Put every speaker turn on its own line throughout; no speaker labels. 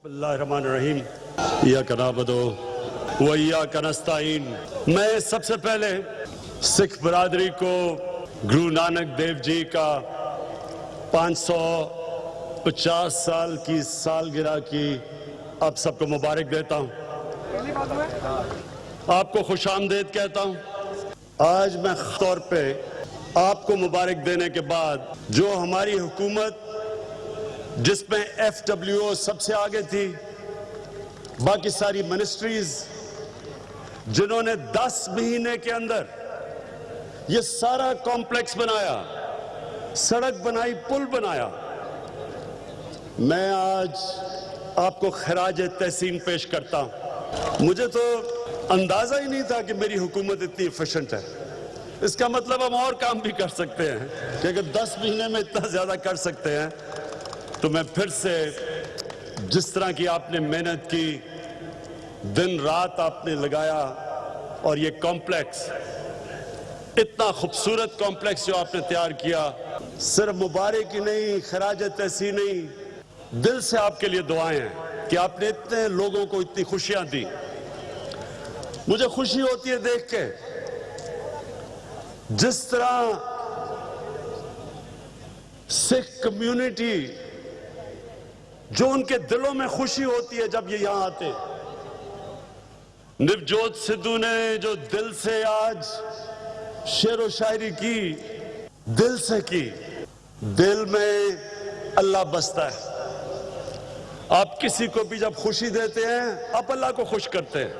بسم اللہ الرحمن الرحیم ایاک نعبد و ایاک نستعین۔ میں سب سے پہلے سکھ برادری کو گرو نانک دیو جی کا 550 سال کی سالگرہ کی آپ سب کو مبارک دیتا ہوں، آپ کو خوش آمدید کہتا ہوں۔ آج میں خاص طور پہ آپ کو مبارک دینے کے بعد جو ہماری حکومت جس میں FWO سب سے آگے تھی، باقی ساری منسٹریز جنہوں نے 10 مہینے کے اندر یہ سارا کمپلیکس بنایا، سڑک بنائی، پل بنایا، میں آج آپ کو خراج تحسین پیش کرتا ہوں۔ مجھے تو اندازہ ہی نہیں تھا کہ میری حکومت اتنی ایفیشنٹ ہے۔ اس کا مطلب ہم اور کام بھی کر سکتے ہیں کہ اگر 10 مہینے میں اتنا زیادہ کر سکتے ہیں تو میں پھر سے جس طرح کی آپ نے محنت کی، دن رات آپ نے لگایا، اور یہ کمپلیکس اتنا خوبصورت کمپلیکس جو آپ نے تیار کیا، صرف مبارک ہی نہیں، خراج تحسین نہیں، دل سے آپ کے لیے دعائیں ہیں کہ آپ نے اتنے لوگوں کو اتنی خوشیاں دی۔ مجھے خوشی ہوتی ہے دیکھ کے جس طرح سکھ کمیونٹی، جو ان کے دلوں میں خوشی ہوتی ہے جب یہ یہاں آتے۔ نوجوت سدھو نے جو دل سے آج شعر و شاعری کی، دل سے کی، دل میں اللہ بستا ہے۔ آپ کسی کو بھی جب خوشی دیتے ہیں، آپ اللہ کو خوش کرتے ہیں۔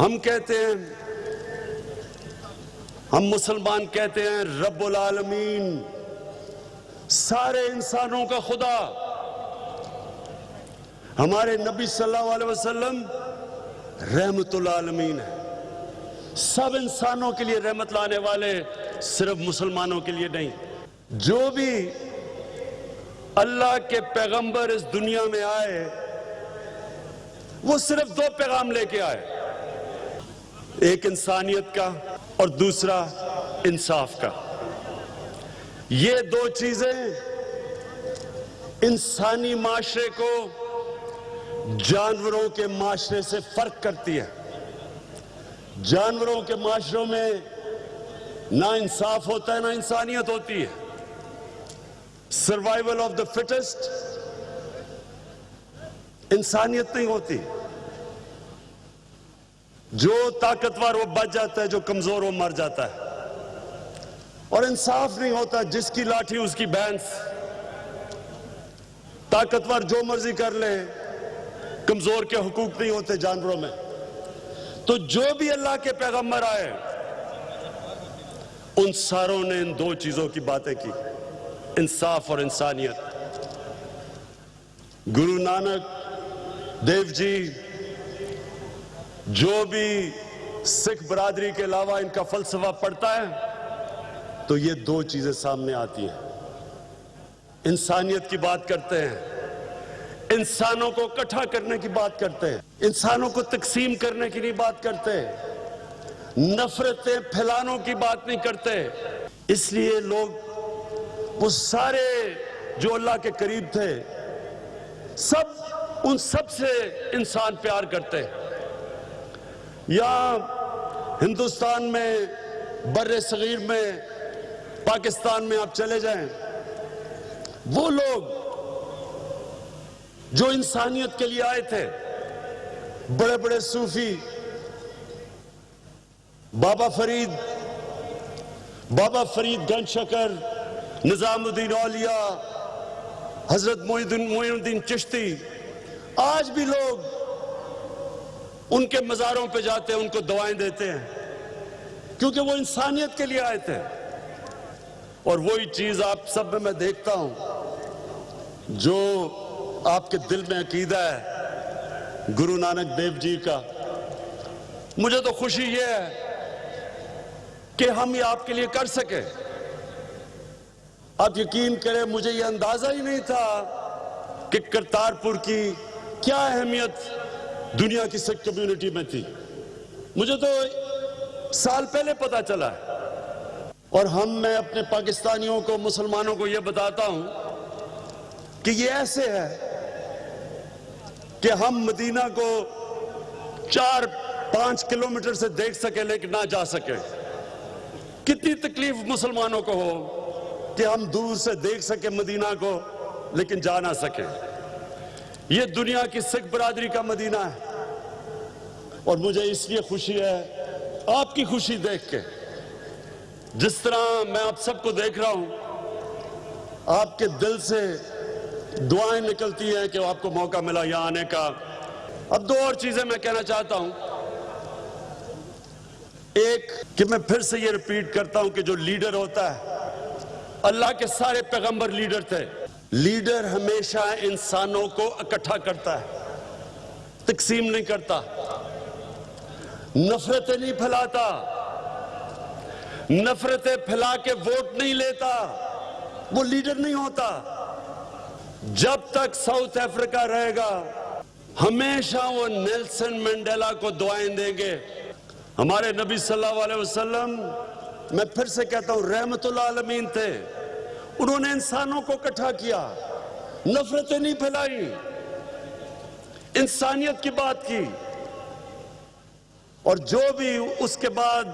ہم کہتے ہیں، ہم مسلمان کہتے ہیں رب العالمین، سارے انسانوں کا خدا۔ ہمارے نبی صلی اللہ علیہ وسلم رحمت العالمین ہے، سب انسانوں کے لیے رحمت لانے والے، صرف مسلمانوں کے لیے نہیں۔ جو بھی اللہ کے پیغمبر اس دنیا میں آئے، وہ صرف 2 پیغام لے کے آئے، ایک انسانیت کا اور دوسرا انصاف کا۔ یہ 2 چیزیں انسانی معاشرے کو جانوروں کے معاشرے سے فرق کرتی ہے۔ جانوروں کے معاشروں میں نہ انصاف ہوتا ہے، نہ انسانیت ہوتی ہے۔ سروائیول آف دا فٹسٹ، انسانیت نہیں ہوتی۔ جو طاقتور وہ بچ جاتا ہے، جو کمزور وہ مر جاتا ہے۔ اور انصاف نہیں ہوتا، جس کی لاٹھی اس کی بھینس، طاقتور جو مرضی کر لے، کمزور کے حقوق نہیں ہوتے جانوروں میں۔ تو جو بھی اللہ کے پیغمبر آئے، ان ساروں نے ان 2 چیزوں کی باتیں کی، انصاف اور انسانیت۔ گرو نانک دیو جی، جو بھی سکھ برادری کے علاوہ ان کا فلسفہ پڑھتا ہے تو یہ 2 چیزیں سامنے آتی ہیں۔ انسانیت کی بات کرتے ہیں، انسانوں کو اکٹھا کرنے کی بات کرتے ہیں، انسانوں کو تقسیم کرنے کی نہیں بات کرتے، نفرتیں پھیلانے کی بات نہیں کرتے۔ اس لیے لوگ، وہ سارے جو اللہ کے قریب تھے، ان سب سے انسان پیار کرتے۔ یہاں ہندوستان میں، بر صغیر میں، پاکستان میں آپ چلے جائیں، وہ لوگ جو انسانیت کے لیے آئے تھے، بڑے بڑے صوفی، بابا فرید گنج شکر، نظام الدین اولیاء، حضرت معین الدین چشتی، آج بھی لوگ ان کے مزاروں پہ جاتے ہیں، ان کو دعائیں دیتے ہیں، کیونکہ وہ انسانیت کے لیے آئے تھے۔ اور وہی چیز آپ سب میں دیکھتا ہوں، جو آپ کے دل میں عقیدہ ہے گرو نانک دیو جی کا۔ مجھے تو خوشی یہ ہے کہ ہم یہ آپ کے لیے کر سکے۔ آپ یقین کریں، مجھے یہ اندازہ ہی نہیں تھا کہ کرتارپور کی کیا اہمیت دنیا کی سکھ کمیونٹی میں تھی۔ مجھے تو سال پہلے پتا چلا ہے، اور میں اپنے پاکستانیوں کو، مسلمانوں کو یہ بتاتا ہوں کہ یہ ایسے ہے کہ ہم مدینہ کو 4-5 کلومیٹر سے دیکھ سکیں لیکن نہ جا سکیں. کتنی تکلیف مسلمانوں کو ہو کہ ہم دور سے دیکھ سکیں مدینہ کو لیکن جا نہ سکیں. یہ دنیا کی سکھ برادری کا مدینہ ہے اور مجھے اس لیے خوشی ہے آپ کی خوشی دیکھ کے. جس طرح میں آپ سب کو دیکھ رہا ہوں آپ کے دل سے دعائیں نکلتی ہیں کہ آپ کو موقع ملا یہاں آنے کا. اب 2 اور چیزیں میں کہنا چاہتا ہوں. ایک کہ میں پھر سے یہ ریپیٹ کرتا ہوں کہ جو لیڈر ہوتا ہے, اللہ کے سارے پیغمبر لیڈر تھے. لیڈر ہمیشہ انسانوں کو اکٹھا کرتا ہے, تقسیم نہیں کرتا, نفرتیں نہیں پھیلاتا, نفرتیں پھیلا کے ووٹ نہیں لیتا, وہ لیڈر نہیں ہوتا. جب تک ساؤتھ افریقہ رہے گا ہمیشہ وہ نیلسن منڈیلا کو دعائیں دیں گے. ہمارے نبی صلی اللہ علیہ وسلم, میں پھر سے کہتا ہوں, رحمت العالمین تھے. انہوں نے انسانوں کو اکٹھا کیا, نفرتیں نہیں پھیلائی, انسانیت کی بات کی. اور جو بھی اس کے بعد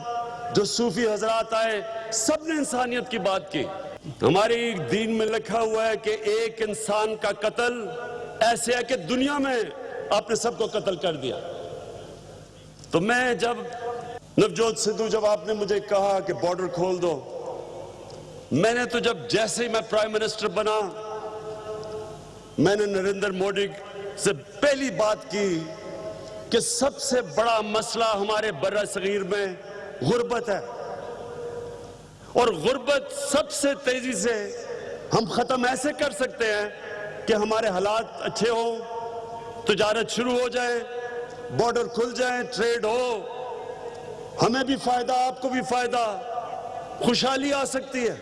جو صوفی حضرات آئے سب نے انسانیت کی بات کی. ہماری دین میں لکھا ہوا ہے کہ ایک انسان کا قتل ایسے ہے کہ دنیا میں آپ نے سب کو قتل کر دیا. تو میں جب نوجوت سدھو, جب آپ نے مجھے کہا کہ بارڈر کھول دو, میں نے تو جیسے ہی میں پرائم منسٹر بنا میں نے نریندر مودی سے پہلی بات کی کہ سب سے بڑا مسئلہ ہمارے برِ صغیر میں غربت ہے, اور غربت سب سے تیزی سے ہم ختم ایسے کر سکتے ہیں کہ ہمارے حالات اچھے ہوں, تجارت شروع ہو جائے, بارڈر کھل جائیں, ٹریڈ ہو, ہمیں بھی فائدہ, آپ کو بھی فائدہ, خوشحالی آ سکتی ہے.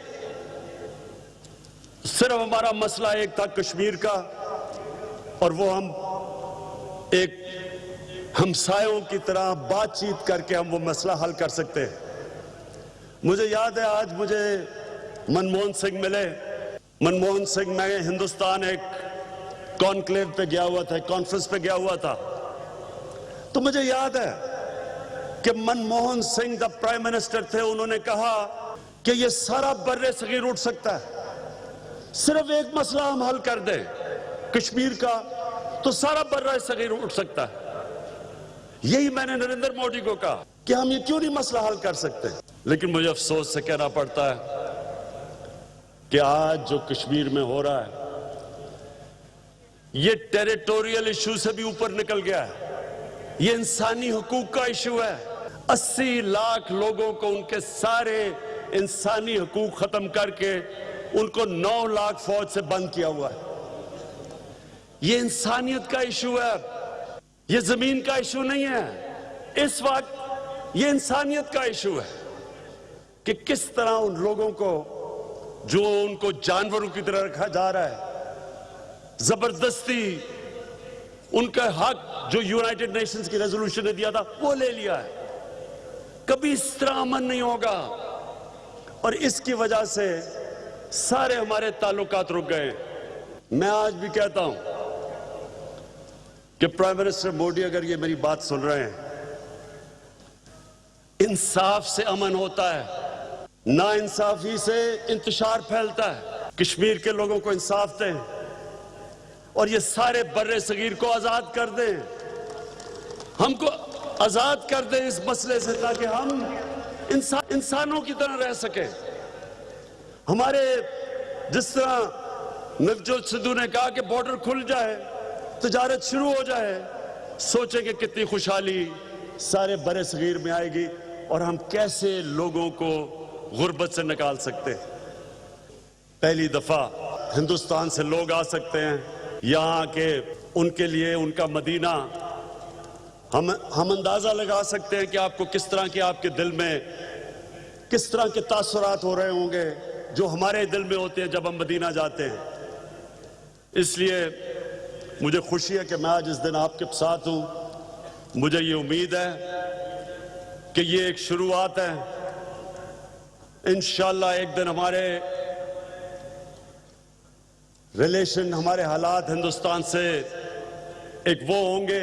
صرف ہمارا مسئلہ ایک تھا کشمیر کا, اور وہ ہم ایک ہمسایوں کی طرح بات چیت کر کے ہم وہ مسئلہ حل کر سکتے ہیں. مجھے یاد ہے آج مجھے منموہن سنگھ ملے. منموہن سنگھ, میں ہندوستان ایک کانکلیو پہ گیا ہوا تھا, کانفرنس پہ گیا ہوا تھا, تو مجھے یاد ہے کہ منموہن سنگھ جب پرائم منسٹر تھے انہوں نے کہا کہ یہ سارا برِ صغیر اٹھ سکتا ہے, صرف ایک مسئلہ ہم حل کر دیں کشمیر کا تو سارا برِ صغیر اٹھ سکتا ہے. یہی میں نے نریندر مودی کو کہا کہ ہم یہ کیوں نہیں مسئلہ حل کر سکتے. لیکن مجھے افسوس سے کہنا پڑتا ہے کہ آج جو کشمیر میں ہو رہا ہے یہ ٹیریٹوریل ایشو سے بھی اوپر نکل گیا ہے. یہ انسانی حقوق کا ایشو ہے. 80 لاکھ لوگوں کو ان کے سارے انسانی حقوق ختم کر کے ان کو 9 لاکھ فوج سے بند کیا ہوا ہے. یہ انسانیت کا ایشو ہے, یہ زمین کا ایشو نہیں ہے. اس وقت یہ انسانیت کا ایشو ہے کہ کس طرح ان لوگوں کو جو ان کو جانوروں کی طرح رکھا جا رہا ہے, زبردستی ان کا حق جو یونائٹڈ نیشنز کی ریزولوشن نے دیا تھا وہ لے لیا ہے. کبھی اس طرح امن نہیں ہوگا, اور اس کی وجہ سے سارے ہمارے تعلقات رک گئے. میں آج بھی کہتا ہوں کہ پرائم منسٹر مودی اگر یہ میری بات سن رہے ہیں, انصاف سے امن ہوتا ہے, نا انصافی سے انتشار پھیلتا ہے. کشمیر کے لوگوں کو انصاف دیں اور یہ سارے برِ صغیر کو آزاد کر دیں, ہم کو آزاد کر دیں اس مسئلے سے, تاکہ ہم انسانوں کی طرح رہ سکیں. ہمارے جس طرح نوجوت سدھو نے کہا کہ بارڈر کھل جائے, تجارت شروع ہو جائے, سوچیں کہ کتنی خوشحالی سارے برِ صغیر میں آئے گی اور ہم کیسے لوگوں کو غربت سے نکال سکتے. پہلی دفعہ ہندوستان سے لوگ آ سکتے ہیں یہاں کے, ان کے لیے ان کا مدینہ, ہم اندازہ لگا سکتے ہیں کہ آپ کو کس طرح کے, آپ کے دل میں کس طرح کے تاثرات ہو رہے ہوں گے جو ہمارے دل میں ہوتے ہیں جب ہم مدینہ جاتے ہیں. اس لیے مجھے خوشی ہے کہ میں آج اس دن آپ کے ساتھ ہوں. مجھے یہ امید ہے کہ یہ ایک شروعات ہے. انشاءاللہ ایک دن ہمارے ریلیشن, ہمارے حالات ہندوستان سے ایک وہ ہوں گے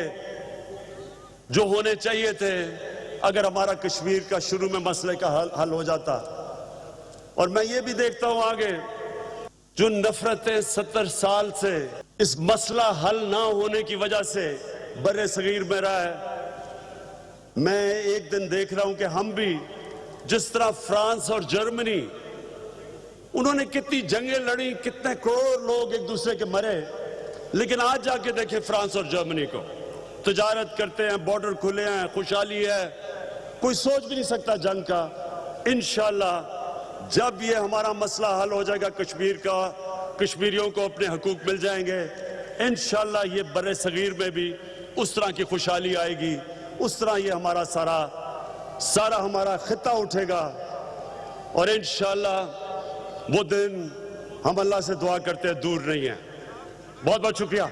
جو ہونے چاہیے تھے اگر ہمارا کشمیر کا شروع میں مسئلے کا حل ہو جاتا. اور میں یہ بھی دیکھتا ہوں آگے جو نفرتیں 70 سال سے اس مسئلہ حل نہ ہونے کی وجہ سے بر صغیر میں رہا ہے. میں ایک دن دیکھ رہا ہوں کہ ہم بھی جس طرح فرانس اور جرمنی انہوں نے کتنی جنگیں لڑی, کتنے کروڑ لوگ ایک دوسرے کے مرے, لیکن آج جا کے دیکھیں فرانس اور جرمنی کو, تجارت کرتے ہیں, بارڈر کھلے ہیں, خوشحالی ہے, کوئی سوچ بھی نہیں سکتا جنگ کا. انشاءاللہ جب یہ ہمارا مسئلہ حل ہو جائے گا کشمیر کا, کشمیریوں کو اپنے حقوق مل جائیں گے, انشاءاللہ یہ بر صغیر میں بھی اس طرح کی خوشحالی آئے گی, اس طرح یہ ہمارا سارا ہمارا خطہ اٹھے گا. اور انشاءاللہ وہ دن ہم اللہ سے دعا کرتے ہیں دور نہیں ہیں. بہت بہت شکریہ.